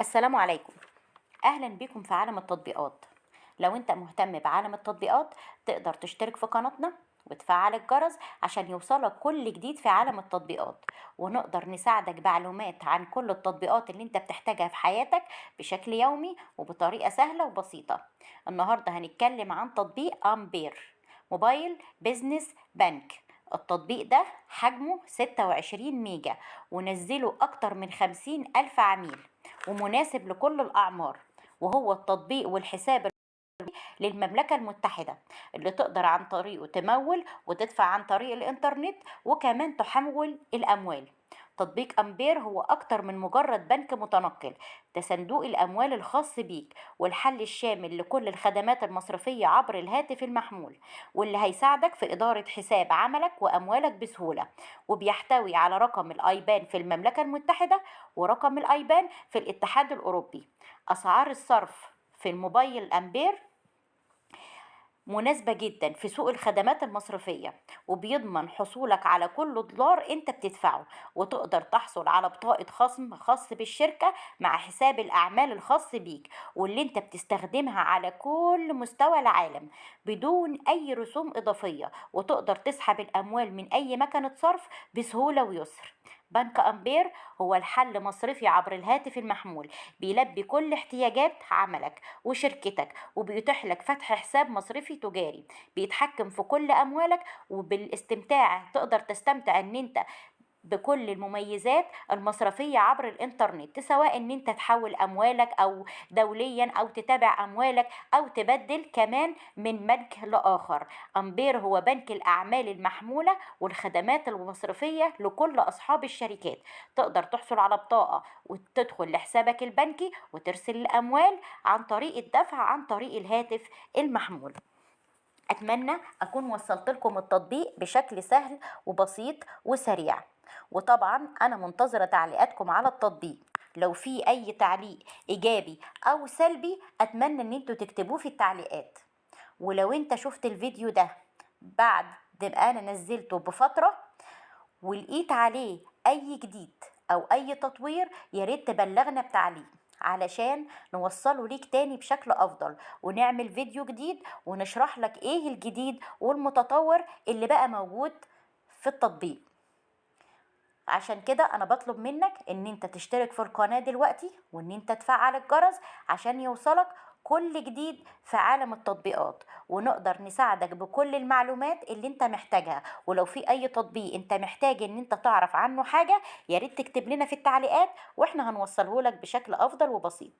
السلام عليكم. أهلا بكم في عالم التطبيقات. لو أنت مهتم بعالم التطبيقات تقدر تشترك في قناتنا وتفعل الجرس عشان يوصلك كل جديد في عالم التطبيقات، ونقدر نساعدك معلومات عن كل التطبيقات اللي انت بتحتاجها في حياتك بشكل يومي وبطريقة سهلة وبسيطة. النهاردة هنتكلم عن تطبيق أمبير موبايل بيزنس بنك. التطبيق ده حجمه 26 ميجا، ونزله أكتر من 50 ألف عميل، ومناسب لكل الأعمار. وهو التطبيق والحساب للمملكة المتحدة اللي تقدر عن طريقه تمول وتدفع عن طريق الإنترنت، وكمان تحول الأموال. تطبيق أمبير هو أكتر من مجرد بنك متنقل، ده صندوق الأموال الخاص بيك والحل الشامل لكل الخدمات المصرفية عبر الهاتف المحمول، واللي هيساعدك في إدارة حساب عملك وأموالك بسهولة. وبيحتوي على رقم الآيبان في المملكة المتحدة ورقم الآيبان في الاتحاد الأوروبي. أسعار الصرف في الموبايل أمبير مناسبة جدا في سوق الخدمات المصرفية، وبيضمن حصولك على كل دولار انت بتدفعه، وتقدر تحصل على بطاقة خصم خاص بالشركة مع حساب الأعمال الخاص بيك، واللي انت بتستخدمها على كل مستوى العالم بدون أي رسوم إضافية، وتقدر تسحب الأموال من أي مكنة صرف بسهولة ويسر. بنك أمبير هو الحل مصرفي عبر الهاتف المحمول، بيلبي كل احتياجات عملك وشركتك، وبيتيح لك فتح حساب مصرفي تجاري بيتحكم في كل أموالك. وبالاستمتاع تقدر تستمتع ان انت بكل المميزات المصرفية عبر الإنترنت، سواء إن أنت تحول أموالك أو دوليا أو تتابع أموالك أو تبدل كمان من بنك لآخر. أمبير هو بنك الأعمال المحمولة والخدمات المصرفية لكل أصحاب الشركات. تقدر تحصل على بطاقة وتدخل لحسابك البنكي وترسل الأموال عن طريق الدفع عن طريق الهاتف المحمول. أتمنى أكون وصلت لكم التطبيق بشكل سهل وبسيط وسريع، وطبعا أنا منتظرة تعليقاتكم على التطبيق. لو في أي تعليق إيجابي أو سلبي أتمنى أن انتوا تكتبوه في التعليقات. ولو انت شفت الفيديو ده بعد ما أنا نزلته بفترة ولقيت عليه أي جديد أو أي تطوير، ياريت تبلغنا بتعليق علشان نوصله ليك تاني بشكل أفضل، ونعمل فيديو جديد ونشرح لك إيه الجديد والمتطور اللي بقى موجود في التطبيق. عشان كده أنا بطلب منك إن أنت تشترك في القناة دلوقتي، وإن أنت تفعل الجرس عشان يوصلك كل جديد في عالم التطبيقات، ونقدر نساعدك بكل المعلومات اللي انت محتاجها. ولو في اي تطبيق انت محتاج ان انت تعرف عنه حاجة، ياريت تكتب لنا في التعليقات واحنا هنوصله لك بشكل افضل وبسيط.